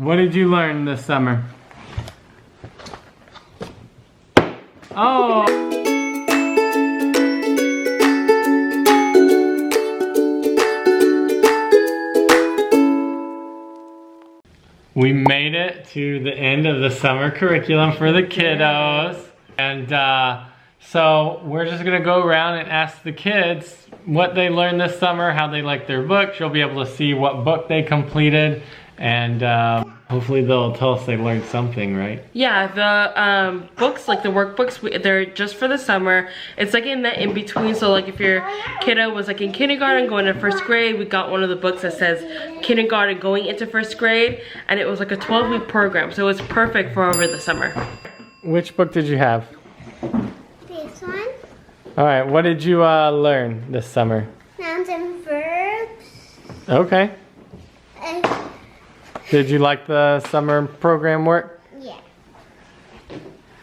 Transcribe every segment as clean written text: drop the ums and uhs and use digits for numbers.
What did you learn this summer? Oh! We made it to the end of the summer curriculum for the kiddos. And so we're just gonna go around and ask the kids what they learned this summer, how they liked their books. You'll be able to see what book they completed, and hopefully they'll tell us they learned something, right? Yeah, the books, like the workbooks, they're just for the summer. It's like in the in-between, so like if your kiddo was like in kindergarten going to first grade, we got one of the books that says kindergarten going into first grade, and it was like a 12-week program, so it's perfect for over the summer. Which book did you have? This one. All right, what did you learn this summer? Nouns and verbs. Okay. And Did you like the summer program work? yeah.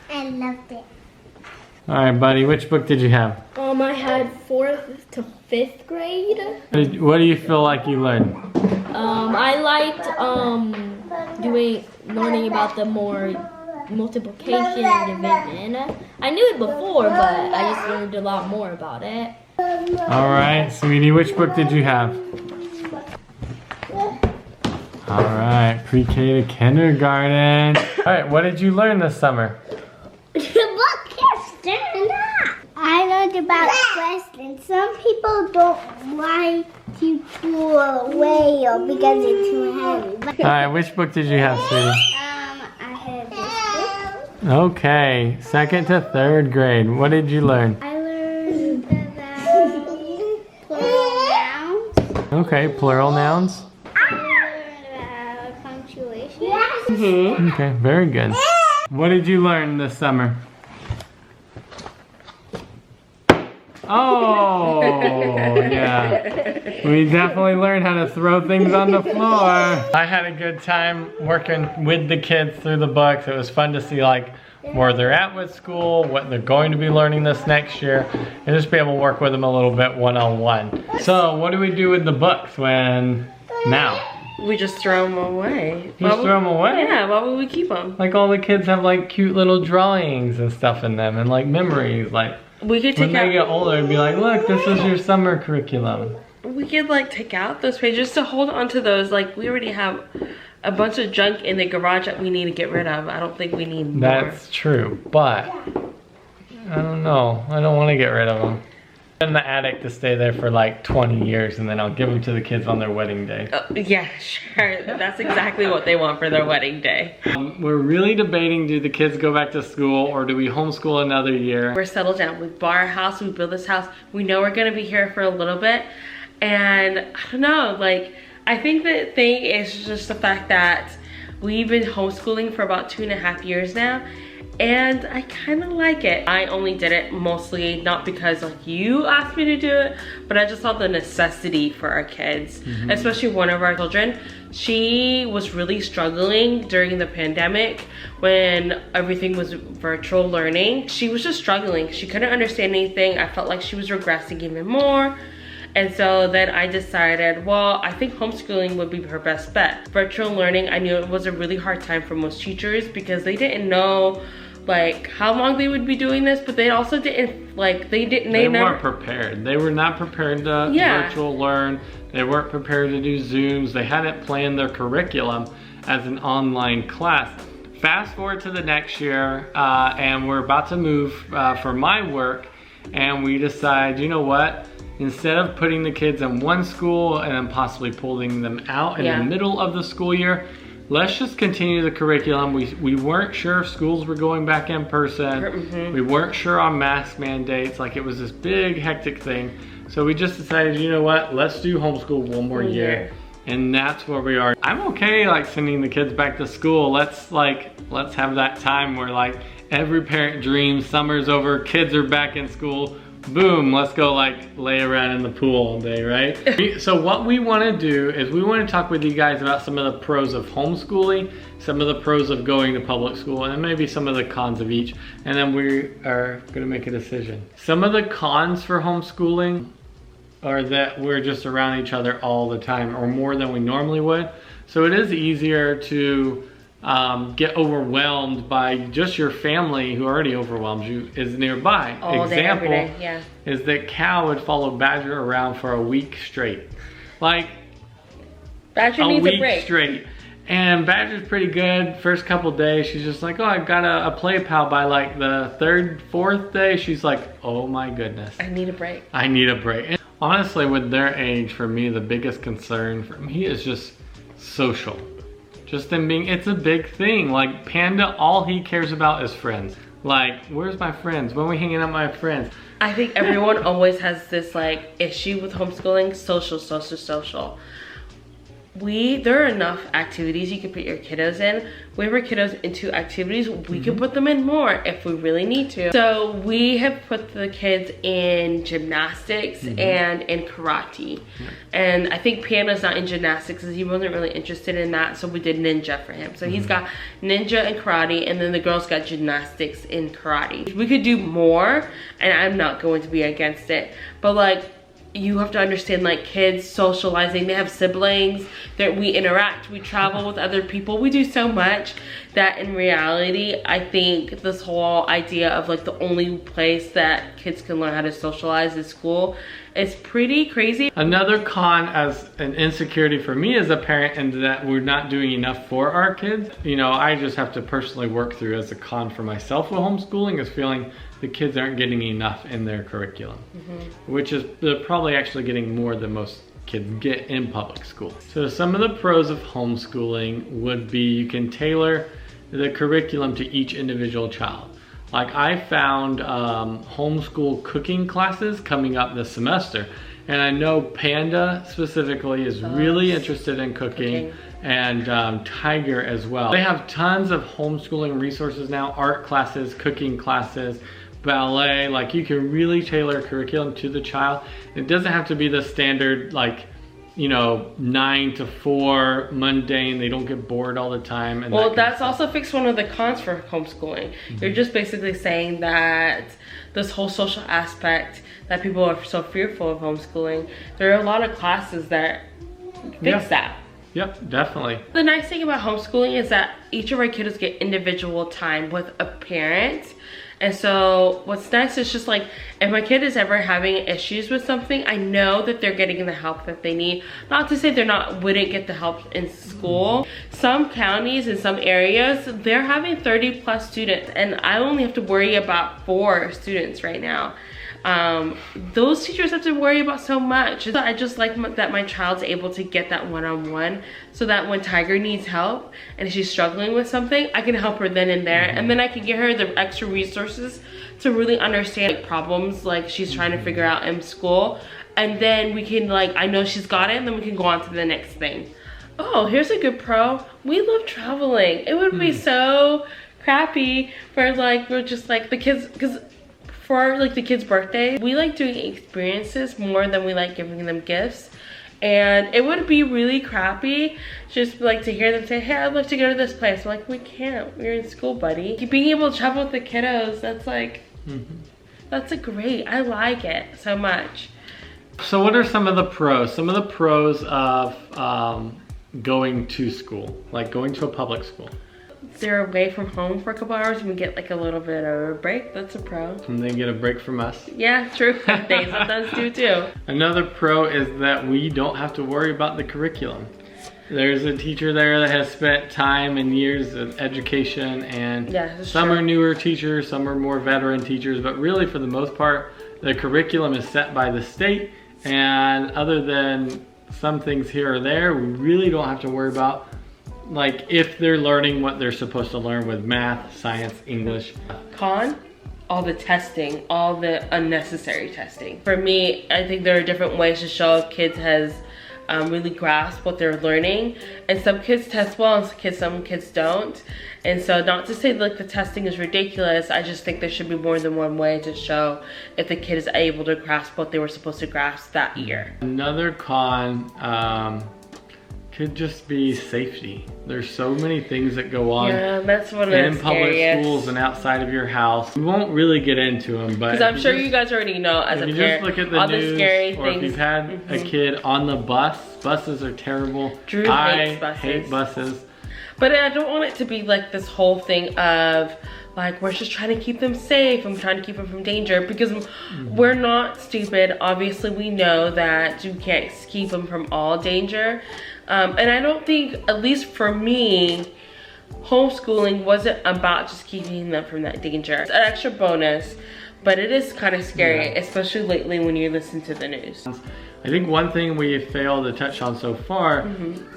I loved it. All right, buddy, which book did you have? I had 4th to 5th grade. What do you feel like you learned? I liked learning about the more multiplication and division. I knew it before, but I just learned a lot more about it. All right, sweetie, which book did you have? All right, pre-K to kindergarten. All right, what did you learn this summer? The book is stand up. I learned about questions. Some people don't like to pull away or because it's too heavy. All right, which book did you have, sweetie? I had this book. Okay, 2nd to 3rd grade. What did you learn? I learned about plural nouns. Okay, plural nouns. I learned about punctuation. Okay, very good. What did you learn this summer? Oh, yeah. We definitely learned how to throw things on the floor. I had a good time working with the kids through the books. It was fun to see like where they're at with school, what they're going to be learning this next year, and just be able to work with them a little bit one-on-one. So what do we do with the books now? We just throw them away. Just throw them away? Yeah, why would we keep them? Like all the kids have like cute little drawings and stuff in them and like memories. Like We could when take they get out. older, it'd be like, look, this is your summer curriculum. We could like take out those pages to hold on to those. Like we already have a bunch of junk in the garage that we need to get rid of. I don't think we need more. That's true, but I don't know. I don't want to get rid of them. In the attic to stay there for like 20 years, and then I'll give them to the kids on their wedding day. Yeah, sure. That's exactly what they want for their wedding day. We're really debating, do the kids go back to school or do we homeschool another year? We're settled down. We bought our house. We built this house. We know we're gonna be here for a little bit, and I don't know. Like, I think the thing is just the fact that we've been homeschooling for about 2.5 years now. And I kind of like it. I only did it mostly not because like you asked me to do it, but I just saw the necessity for our kids, especially one of our children. She was really struggling during the pandemic when everything was virtual learning. She was just struggling. She couldn't understand anything. I felt like she was regressing even more. And so then I decided, well, I think homeschooling would be her best bet. Virtual learning, I knew it was a really hard time for most teachers because they didn't know like how long they would be doing this, but they also didn't like they weren't prepared. They were not prepared to virtual learn. They weren't prepared to do Zooms. They hadn't planned their curriculum as an online class. Fast forward to the next year, and we're about to move for my work, and we decide, you know what? Instead of putting the kids in one school and then possibly pulling them out in the middle of the school year, let's just continue the curriculum. We weren't sure if schools were going back in person. We weren't sure on mask mandates. Like, it was this big hectic thing. So we just decided, you know what, let's do homeschool one more year. And that's where we are. I'm okay like sending the kids back to school. Let's have that time where like every parent dreams, summer's over, kids are back in school. Boom, let's go like lay around in the pool all day, right? So what we want to do is we want to talk with you guys about some of the pros of homeschooling, some of the pros of going to public school, and then maybe some of the cons of each. And then we are going to make a decision. Some of the cons for homeschooling are that we're just around each other all the time, or more than we normally would. So it is easier to get overwhelmed by just your family who already overwhelms you is nearby. All day, every day, yeah. Is that Cal would follow Badger around for a week straight. Like, Badger needs a break. A week straight. And Badger's pretty good. First couple days, she's just like, oh, I've got a play pal. By like the third, fourth day, she's like, oh my goodness. I need a break. I need a break. And honestly, with their age, for me, the biggest concern for me is just social. Just them being, it's a big thing. Like Panda, all he cares about is friends. Like, where's my friends? When are we hanging out with my friends? I think everyone always has this like issue with homeschooling, social. There are enough activities you can put your kiddos in. We have our kiddos into activities. We can put them in more if we really need to. So we have put the kids in gymnastics and in karate. And I think Panda's not in gymnastics because he wasn't really interested in that. So we did ninja for him. So he's got ninja and karate, and then the girls got gymnastics in karate. We could do more, and I'm not going to be against it. But like, you have to understand, like, kids socializing, they have siblings, that we interact, we travel with other people, we do so much that in reality, I think this whole idea of like the only place that kids can learn how to socialize is school is pretty crazy. Another con as an insecurity for me as a parent, and that we're not doing enough for our kids, you know, I just have to personally work through as a con for myself with homeschooling, is feeling the kids aren't getting enough in their curriculum, which is they're probably actually getting more than most kids get in public school. So some of the pros of homeschooling would be you can tailor the curriculum to each individual child. Like I found homeschool cooking classes coming up this semester, and I know Panda specifically is really interested in cooking. And Tiger as well. They have tons of homeschooling resources now, art classes, cooking classes, ballet. Like you can really tailor curriculum to the child. It doesn't have to be the standard, like, you know, 9 to 4 mundane, they don't get bored all the time. And well, that's also fixed one of the cons for homeschooling. You're just basically saying that this whole social aspect that people are so fearful of homeschooling, there are a lot of classes that fix that. Yep, definitely. The nice thing about homeschooling is that each of our kiddos get individual time with a parent. And so what's nice is just like, if my kid is ever having issues with something, I know that they're getting the help that they need. Not to say wouldn't get the help in school. Some counties in some areas, they're having 30 plus students, and I only have to worry about 4 students right now. Those teachers have to worry about so much. So I just like that my child's able to get that one-on-one, so that when Tiger needs help and she's struggling with something, I can help her then and there, and then I can give her the extra resources to really understand like, problems like she's trying to figure out in school, and then we can like, I know she's got it, and then we can go on to the next thing. Oh, here's a good pro. We love traveling. It would be so crappy for like, we're just like the kids, because for like the kids' birthday, we like doing experiences more than we like giving them gifts. And it would be really crappy just like to hear them say, hey, I'd love to go to this place. I'm like, we can't, we're in school, buddy. Being able to travel with the kiddos, that's like, that's a great, I like it so much. So what are some of the pros? Some of the pros of going to school, like going to a public school. They're away from home for a couple hours and we get like a little bit of a break. That's a pro. And they get a break from us. Yeah, true. They sometimes do too. Another pro is that we don't have to worry about the curriculum. There's a teacher there that has spent time and years of education, and some are newer teachers, some are more veteran teachers, but really for the most part, the curriculum is set by the state, and other than some things here or there, we really don't have to worry about like if they're learning what they're supposed to learn with math, science, English. Con, all the testing, all the unnecessary testing. For me, I think there are different ways to show if kids has really grasped what they're learning. And some kids test well and some kids don't. And so not to say like the testing is ridiculous, I just think there should be more than one way to show if the kid is able to grasp what they were supposed to grasp that year. Another con, could just be safety. There's so many things that go on that's one of the in public schools and outside of your house. We won't really get into them, but because I'm sure you guys already know as a parent, just look at the all news, the scary or things. if you've had a kid on the bus, buses are terrible. Drew hates buses. Hate buses. But I don't want it to be like this whole thing of like, we're just trying to keep them safe. I'm trying to keep them from danger, because we're not stupid. Obviously, we know that you can't keep them from all danger. And I don't think, at least for me, homeschooling wasn't about just keeping them from that danger. It's an extra bonus, but it is kind of scary, especially lately when you listen to the news. I think one thing we failed to touch on so far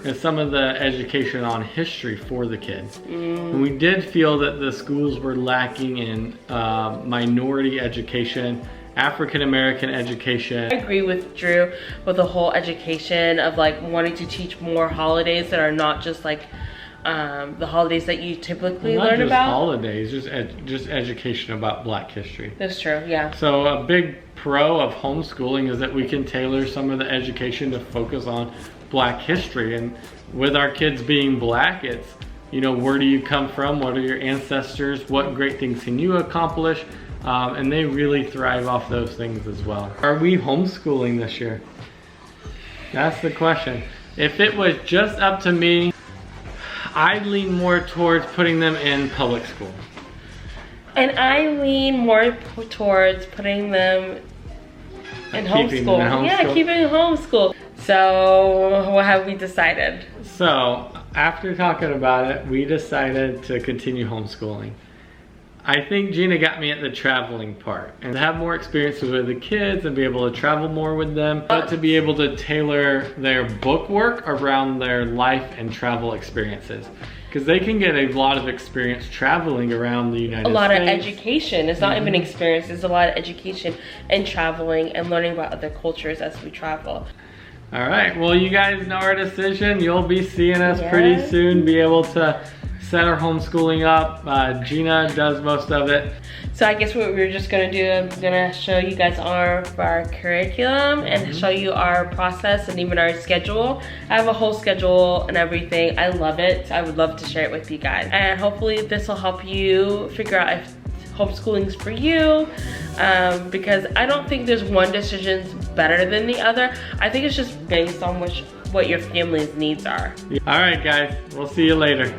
is some of the education on history for the kids. And we did feel that the schools were lacking in minority education, African American education. I agree with Drew with the whole education of like wanting to teach more holidays that are not just like the holidays that you typically learn about. Holidays, just education about Black history. That's true, yeah. So a big pro of homeschooling is that we can tailor some of the education to focus on Black history. And with our kids being Black, it's, you know, where do you come from? What are your ancestors? What great things can you accomplish? And they really thrive off those things as well. Are we homeschooling this year? That's the question. If it was just up to me, I'd lean more towards putting them in public school. And I lean more towards putting them in homeschool. Yeah, keeping homeschool. So what have we decided? So after talking about it, we decided to continue homeschooling. I think Jeena got me at the traveling part, and to have more experiences with the kids and be able to travel more with them, but to be able to tailor their book work around their life and travel experiences. Because they can get a lot of experience traveling around the United States. A lot of education. It's not even experience, it's a lot of education and traveling and learning about other cultures as we travel. All right, well, you guys know our decision. You'll be seeing us pretty soon, be able to set our homeschooling up. Jeena does most of it. So I guess what we're just gonna do, I'm gonna show you guys our curriculum and show you our process and even our schedule. I have a whole schedule and everything. I love it. I would love to share it with you guys. And hopefully this will help you figure out if homeschooling is for you, because I don't think there's one decision's better than the other. I think it's just based on what your family's needs are. All right, guys, we'll see you later.